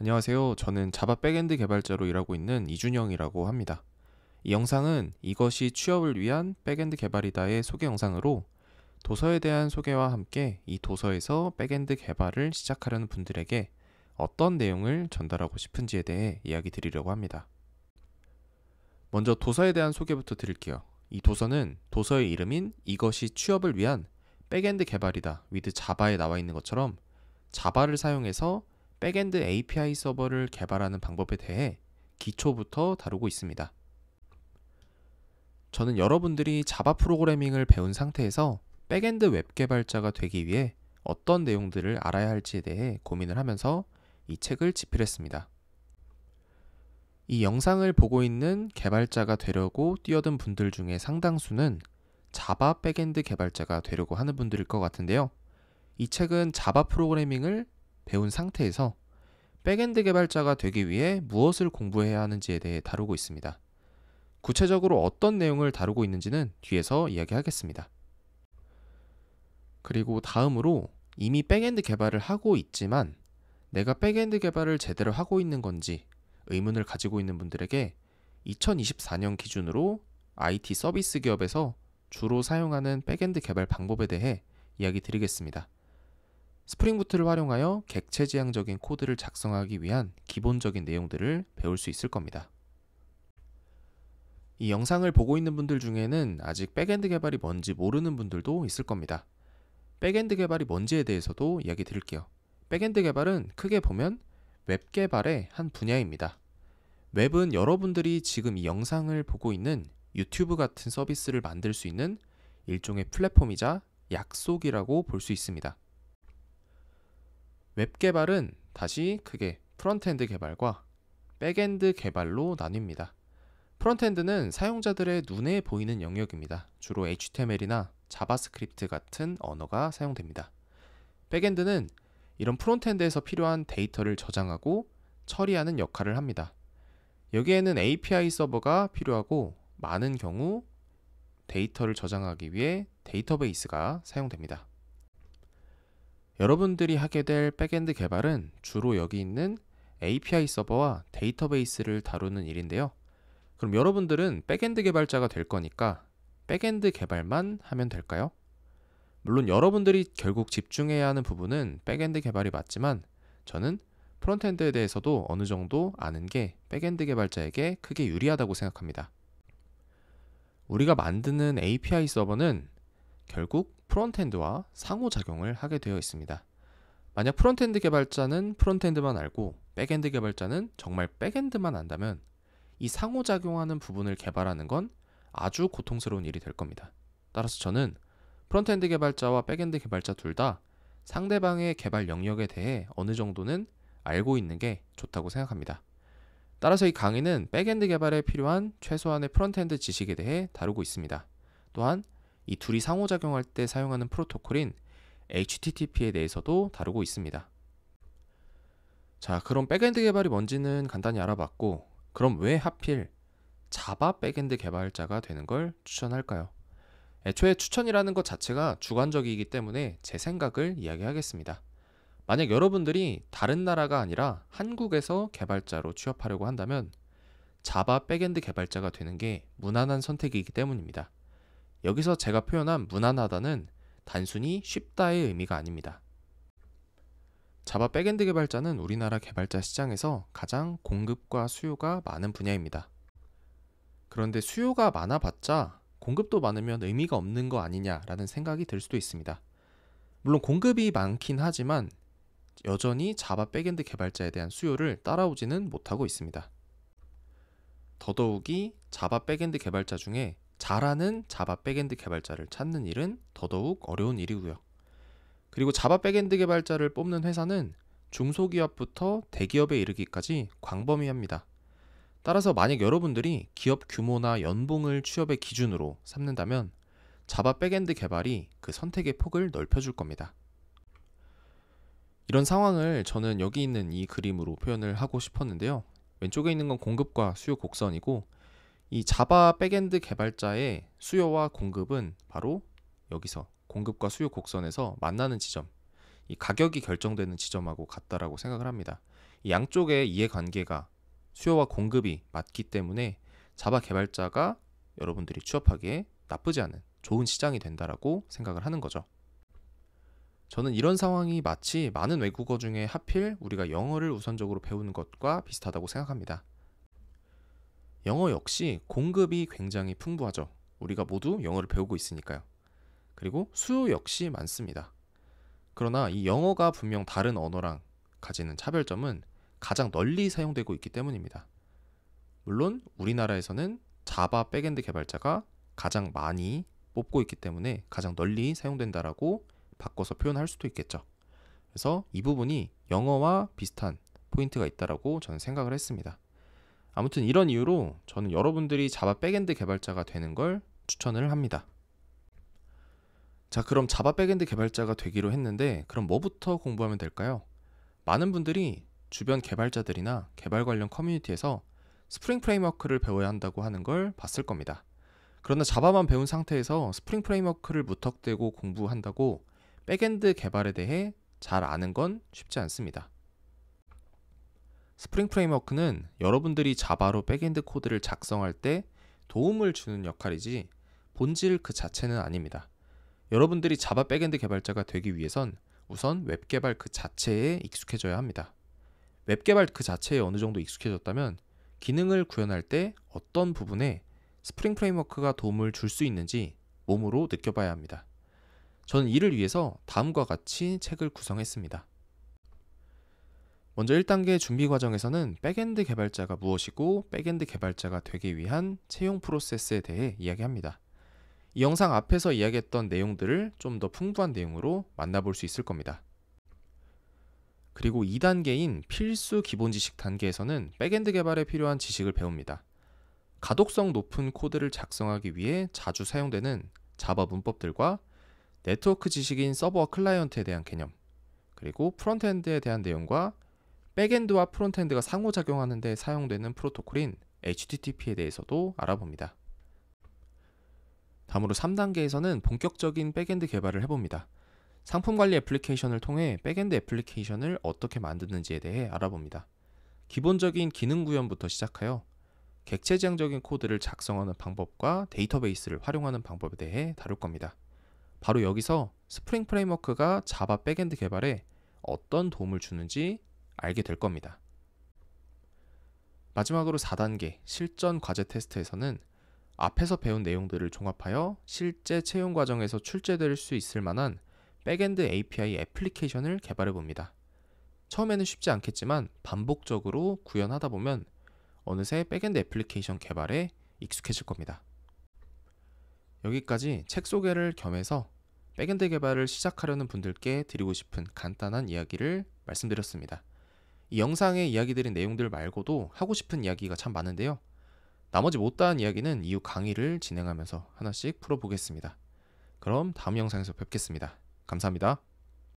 안녕하세요. 저는 자바 백엔드 개발자로 일하고 있는 이준영이라고 합니다. 이 영상은 이것이 취업을 위한 백엔드 개발이다의 소개 영상으로 도서에 대한 소개와 함께 이 도서에서 백엔드 개발을 시작하려는 분들에게 어떤 내용을 전달하고 싶은지에 대해 이야기 드리려고 합니다. 먼저 도서에 대한 소개부터 드릴게요. 이 도서는 도서의 이름인 이것이 취업을 위한 백엔드 개발이다 with 자바에 나와 있는 것처럼 자바를 사용해서 백엔드 API 서버를 개발하는 방법에 대해 기초부터 다루고 있습니다. 저는 여러분들이 자바 프로그래밍을 배운 상태에서 백엔드 웹 개발자가 되기 위해 어떤 내용들을 알아야 할지에 대해 고민을 하면서 이 책을 집필했습니다. 이 영상을 보고 있는 개발자가 되려고 뛰어든 분들 중에 상당수는 자바 백엔드 개발자가 되려고 하는 분들일 것 같은데요. 이 책은 자바 프로그래밍을 배운 상태에서 백엔드 개발자가 되기 위해 무엇을 공부해야 하는지에 대해 다루고 있습니다. 구체적으로 어떤 내용을 다루고 있는지는 뒤에서 이야기하겠습니다. 그리고 다음으로 이미 백엔드 개발을 하고 있지만 내가 백엔드 개발을 제대로 하고 있는 건지 의문을 가지고 있는 분들에게 2024년 기준으로 IT 서비스 기업에서 주로 사용하는 백엔드 개발 방법에 대해 이야기 드리겠습니다. 스프링부트를 활용하여 객체지향적인 코드를 작성하기 위한 기본적인 내용들을 배울 수 있을 겁니다. 이 영상을 보고 있는 분들 중에는 아직 백엔드 개발이 뭔지 모르는 분들도 있을 겁니다. 백엔드 개발이 뭔지에 대해서도 이야기 드릴게요. 백엔드 개발은 크게 보면 웹 개발의 한 분야입니다. 웹은 여러분들이 지금 이 영상을 보고 있는 유튜브 같은 서비스를 만들 수 있는 일종의 플랫폼이자 약속이라고 볼 수 있습니다. 웹 개발은 다시 크게 프론트엔드 개발과 백엔드 개발로 나뉩니다. 프론트엔드는 사용자들의 눈에 보이는 영역입니다. 주로 HTML이나 자바스크립트 같은 언어가 사용됩니다. 백엔드는 이런 프론트엔드에서 필요한 데이터를 저장하고 처리하는 역할을 합니다. 여기에는 API 서버가 필요하고 많은 경우 데이터를 저장하기 위해 데이터베이스가 사용됩니다. 여러분들이 하게 될 백엔드 개발은 주로 여기 있는 API 서버와 데이터베이스를 다루는 일인데요. 그럼 여러분들은 백엔드 개발자가 될 거니까 백엔드 개발만 하면 될까요? 물론 여러분들이 결국 집중해야 하는 부분은 백엔드 개발이 맞지만 저는 프론트엔드에 대해서도 어느 정도 아는 게 백엔드 개발자에게 크게 유리하다고 생각합니다. 우리가 만드는 API 서버는 결국 프론트엔드와 상호작용을 하게 되어 있습니다. 만약 프론트엔드 개발자는 프론트엔드만 알고 백엔드 개발자는 정말 백엔드만 안다면 이 상호작용하는 부분을 개발하는 건 아주 고통스러운 일이 될 겁니다. 따라서 저는 프론트엔드 개발자와 백엔드 개발자 둘 다 상대방의 개발 영역에 대해 어느 정도는 알고 있는 게 좋다고 생각합니다. 따라서 이 강의는 백엔드 개발에 필요한 최소한의 프론트엔드 지식에 대해 다루고 있습니다. 또한 이 둘이 상호작용할 때 사용하는 프로토콜인 HTTP에 대해서도 다루고 있습니다. 자, 그럼 백엔드 개발이 뭔지는 간단히 알아봤고, 그럼 왜 하필 자바 백엔드 개발자가 되는 걸 추천할까요? 애초에 추천이라는 것 자체가 주관적이기 때문에 제 생각을 이야기하겠습니다. 만약 여러분들이 다른 나라가 아니라 한국에서 개발자로 취업하려고 한다면 자바 백엔드 개발자가 되는 게 무난한 선택이기 때문입니다. 여기서 제가 표현한 무난하다는 단순히 쉽다의 의미가 아닙니다. 자바 백엔드 개발자는 우리나라 개발자 시장에서 가장 공급과 수요가 많은 분야입니다. 그런데 수요가 많아봤자 공급도 많으면 의미가 없는 거 아니냐라는 생각이 들 수도 있습니다. 물론 공급이 많긴 하지만 여전히 자바 백엔드 개발자에 대한 수요를 따라오지는 못하고 있습니다. 더더욱이 자바 백엔드 개발자 중에 잘하는 자바 백엔드 개발자를 찾는 일은 더더욱 어려운 일이고요. 그리고 자바 백엔드 개발자를 뽑는 회사는 중소기업부터 대기업에 이르기까지 광범위합니다. 따라서 만약 여러분들이 기업 규모나 연봉을 취업의 기준으로 삼는다면 자바 백엔드 개발이 그 선택의 폭을 넓혀줄 겁니다. 이런 상황을 저는 여기 있는 이 그림으로 표현을 하고 싶었는데요. 왼쪽에 있는 건 공급과 수요 곡선이고 이 자바 백엔드 개발자의 수요와 공급은 바로 여기서 공급과 수요 곡선에서 만나는 지점, 이 가격이 결정되는 지점하고 같다라고 생각을 합니다. 이 양쪽의 이해관계가 수요와 공급이 맞기 때문에 자바 개발자가 여러분들이 취업하기에 나쁘지 않은 좋은 시장이 된다라고 생각을 하는 거죠. 저는 이런 상황이 마치 많은 외국어 중에 하필 우리가 영어를 우선적으로 배우는 것과 비슷하다고 생각합니다. 영어 역시 공급이 굉장히 풍부하죠. 우리가 모두 영어를 배우고 있으니까요. 그리고 수요 역시 많습니다. 그러나 이 영어가 분명 다른 언어랑 가지는 차별점은 가장 널리 사용되고 있기 때문입니다. 물론 우리나라에서는 자바 백엔드 개발자가 가장 많이 뽑고 있기 때문에 가장 널리 사용된다라고 바꿔서 표현할 수도 있겠죠. 그래서 이 부분이 영어와 비슷한 포인트가 있다라고 저는 생각을 했습니다. 아무튼 이런 이유로 저는 여러분들이 자바 백엔드 개발자가 되는 걸 추천을 합니다. 자, 그럼 자바 백엔드 개발자가 되기로 했는데 그럼 뭐부터 공부하면 될까요? 많은 분들이 주변 개발자들이나 개발 관련 커뮤니티에서 스프링 프레임워크를 배워야 한다고 하는 걸 봤을 겁니다. 그러나 자바만 배운 상태에서 스프링 프레임워크를 무턱대고 공부한다고 백엔드 개발에 대해 잘 아는 건 쉽지 않습니다. 스프링 프레임워크는 여러분들이 자바로 백엔드 코드를 작성할 때 도움을 주는 역할이지 본질 그 자체는 아닙니다. 여러분들이 자바 백엔드 개발자가 되기 위해선 우선 웹 개발 그 자체에 익숙해져야 합니다. 웹 개발 그 자체에 어느 정도 익숙해졌다면 기능을 구현할 때 어떤 부분에 스프링 프레임워크가 도움을 줄 수 있는지 몸으로 느껴봐야 합니다. 저는 이를 위해서 다음과 같이 책을 구성했습니다. 먼저 1단계 준비 과정에서는 백엔드 개발자가 무엇이고 백엔드 개발자가 되기 위한 채용 프로세스에 대해 이야기합니다. 이 영상 앞에서 이야기했던 내용들을 좀 더 풍부한 내용으로 만나볼 수 있을 겁니다. 그리고 2단계인 필수 기본 지식 단계에서는 백엔드 개발에 필요한 지식을 배웁니다. 가독성 높은 코드를 작성하기 위해 자주 사용되는 자바 문법들과 네트워크 지식인 서버와 클라이언트에 대한 개념, 그리고 프론트엔드에 대한 내용과 백엔드와 프론트엔드가 상호작용하는 데 사용되는 프로토콜인 HTTP에 대해서도 알아봅니다. 다음으로 3단계에서는 본격적인 백엔드 개발을 해봅니다. 상품 관리 애플리케이션을 통해 백엔드 애플리케이션을 어떻게 만드는지에 대해 알아봅니다. 기본적인 기능 구현부터 시작하여 객체지향적인 코드를 작성하는 방법과 데이터베이스를 활용하는 방법에 대해 다룰 겁니다. 바로 여기서 스프링 프레임워크가 자바 백엔드 개발에 어떤 도움을 주는지 알게 될 겁니다. 마지막으로 4단계 실전 과제 테스트에서는 앞에서 배운 내용들을 종합하여 실제 채용 과정에서 출제될 수 있을 만한 백엔드 API 애플리케이션을 개발해 봅니다. 처음에는 쉽지 않겠지만 반복적으로 구현하다 보면 어느새 백엔드 애플리케이션 개발에 익숙해질 겁니다. 여기까지 책 소개를 겸해서 백엔드 개발을 시작하려는 분들께 드리고 싶은 간단한 이야기를 말씀드렸습니다. 이 영상에 이야기드린 내용들 말고도 하고 싶은 이야기가 참 많은데요. 나머지 못다한 이야기는 이후 강의를 진행하면서 하나씩 풀어보겠습니다. 그럼 다음 영상에서 뵙겠습니다. 감사합니다.